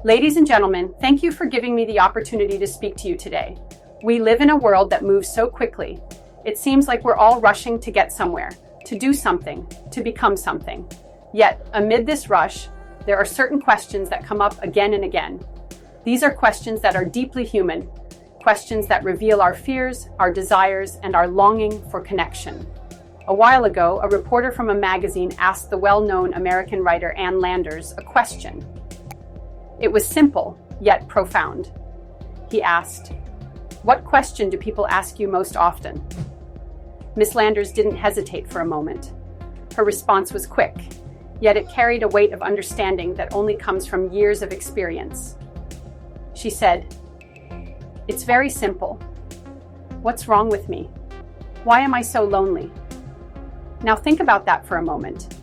Ladies and gentlemen, thank you for giving me the opportunity to speak to you today. We live in a world that moves so quickly. It seems like we're all rushing to get somewhere, to do something, to become something. Yet, amid this rush, there are certain questions that come up again and again. These are questions that are deeply human, questions that reveal our fears, our desires, and our longing for connection. A while ago, a reporter from a magazine asked the well-known American writer Ann Landers a question. It was simple, yet profound. He asked, "What question do people ask you most often?" Miss Landers didn't hesitate for a moment. Her response was quick, yet it carried a weight of understanding that only comes from years of experience. She said, "It's very simple. What's wrong with me? Why am I so lonely?" Now think about that for a moment.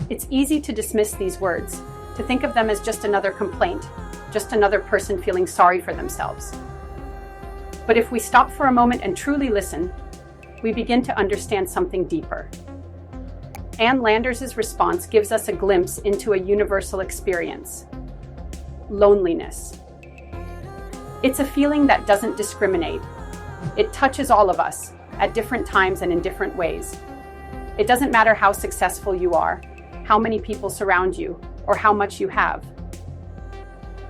It's easy to dismiss these words, to think of them as just another complaint, just another person feeling sorry for themselves. But if we stop for a moment and truly listen, we begin to understand something deeper. Ann Landers' response gives us a glimpse into a universal experience: loneliness. It's a feeling that doesn't discriminate. It touches all of us at different times and in different ways. It doesn't matter how successful you are, how many people surround you, or how much you have.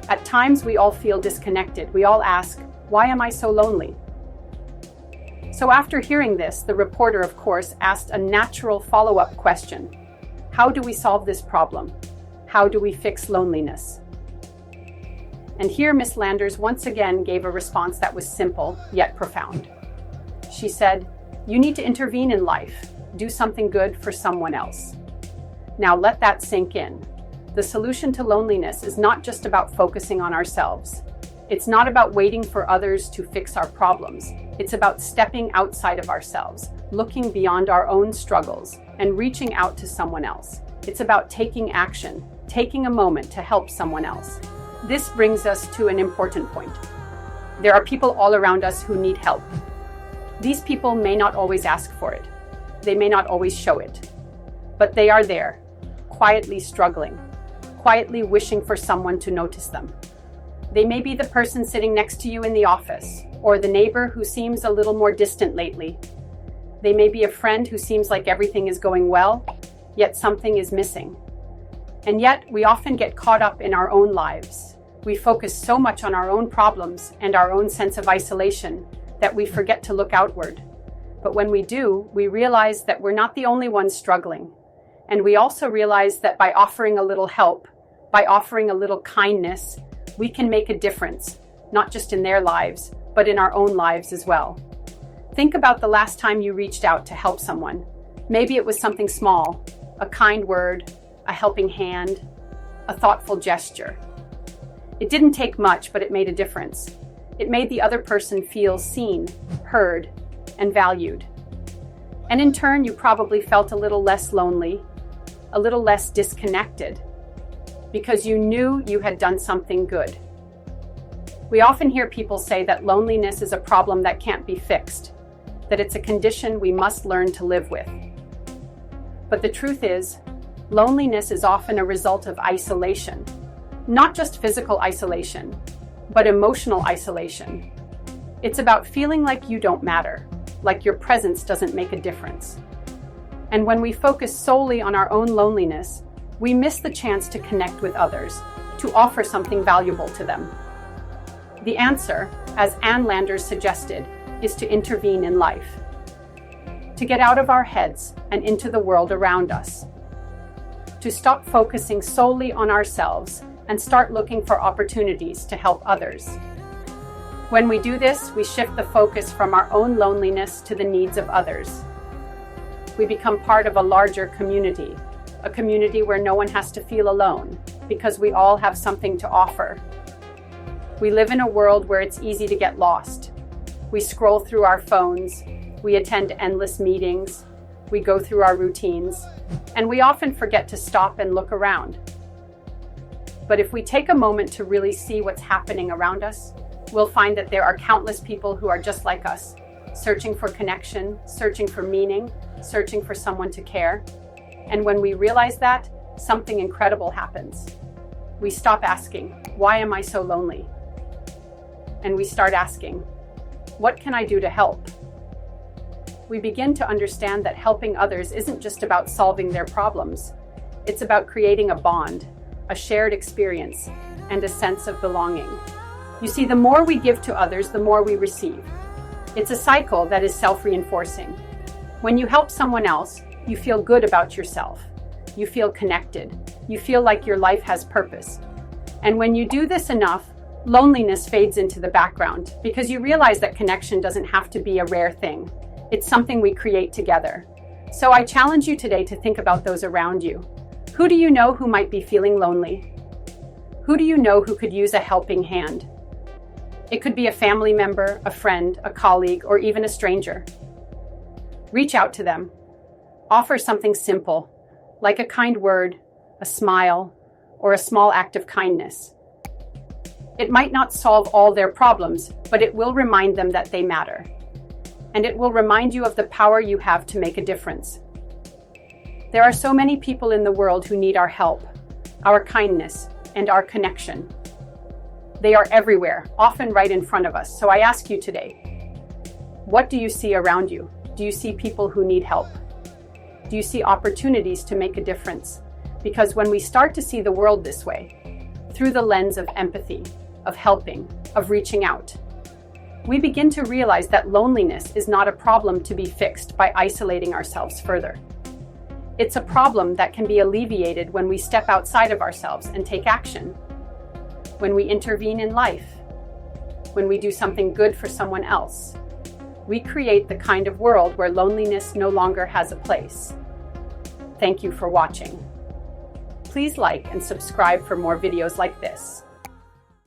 At times, we all feel disconnected. We all ask, "Why am I so lonely?" So after hearing this, the reporter, of course, asked a natural follow-up question. How do we solve this problem? How do we fix loneliness? And here Miss Landers once again gave a response that was simple, yet profound. She said, "You need to intervene in life. Do something good for someone else." Now let that sink in. The solution to loneliness is not just about focusing on ourselves. It's not about waiting for others to fix our problems. It's about stepping outside of ourselves, looking beyond our own struggles, and reaching out to someone else. It's about taking action, taking a moment to help someone else. This brings us to an important point. There are people all around us who need help. These people may not always ask for it. They may not always show it. But they are there, quietly struggling, quietly wishing for someone to notice them. They may be the person sitting next to you in the office, or the neighbor who seems a little more distant lately. They may be a friend who seems like everything is going well, yet something is missing. And yet, we often get caught up in our own lives. We focus so much on our own problems and our own sense of isolation that we forget to look outward. But when we do, we realize that we're not the only ones struggling. And we also realize that by offering a little help, by offering a little kindness, we can make a difference, not just in their lives, but in our own lives as well. Think about the last time you reached out to help someone. Maybe it was something small, a kind word, a helping hand, a thoughtful gesture. It didn't take much, but it made a difference. It made the other person feel seen, heard, and valued. And in turn, you probably felt a little less lonely, a little less disconnected, because you knew you had done something good. We often hear people say that loneliness is a problem that can't be fixed, that it's a condition we must learn to live with. But the truth is, loneliness is often a result of isolation, not just physical isolation, but emotional isolation. It's about feeling like you don't matter, like your presence doesn't make a difference. And when we focus solely on our own loneliness, we miss the chance to connect with others, to offer something valuable to them. The answer, as Ann Landers suggested, is to intervene in life, to get out of our heads and into the world around us, to stop focusing solely on ourselves and start looking for opportunities to help others. When we do this, we shift the focus from our own loneliness to the needs of others. We become part of a larger community, a community where no one has to feel alone, because we all have something to offer. We live in a world where it's easy to get lost. We scroll through our phones, we attend endless meetings, we go through our routines, and we often forget to stop and look around. But if we take a moment to really see what's happening around us, we'll find that there are countless people who are just like us, searching for connection, searching for meaning, searching for someone to care. And when we realize that, something incredible happens. We stop asking, why am I so lonely? And we start asking, what can I do to help? We begin to understand that helping others isn't just about solving their problems. It's about creating a bond, a shared experience, and a sense of belonging. You see, the more we give to others, the more we receive. It's a cycle that is self-reinforcing. When you help someone else, you feel good about yourself. You feel connected. You feel like your life has purpose. And when you do this enough, loneliness fades into the background because you realize that connection doesn't have to be a rare thing. It's something we create together. So I challenge you today to think about those around you. Who do you know who might be feeling lonely? Who do you know who could use a helping hand? It could be a family member, a friend, a colleague, or even a stranger. Reach out to them. Offer something simple, like a kind word, a smile, or a small act of kindness. It might not solve all their problems, but it will remind them that they matter. And it will remind you of the power you have to make a difference. There are so many people in the world who need our help, our kindness, and our connection. They are everywhere, often right in front of us. So I ask you today, what do you see around you? Do you see people who need help? Do you see opportunities to make a difference? Because when we start to see the world this way, through the lens of empathy, of helping, of reaching out, we begin to realize that loneliness is not a problem to be fixed by isolating ourselves further. It's a problem that can be alleviated when we step outside of ourselves and take action, when we intervene in life, when we do something good for someone else. We create the kind of world where loneliness no longer has a place. Thank you for watching. Please like and subscribe for more videos like this.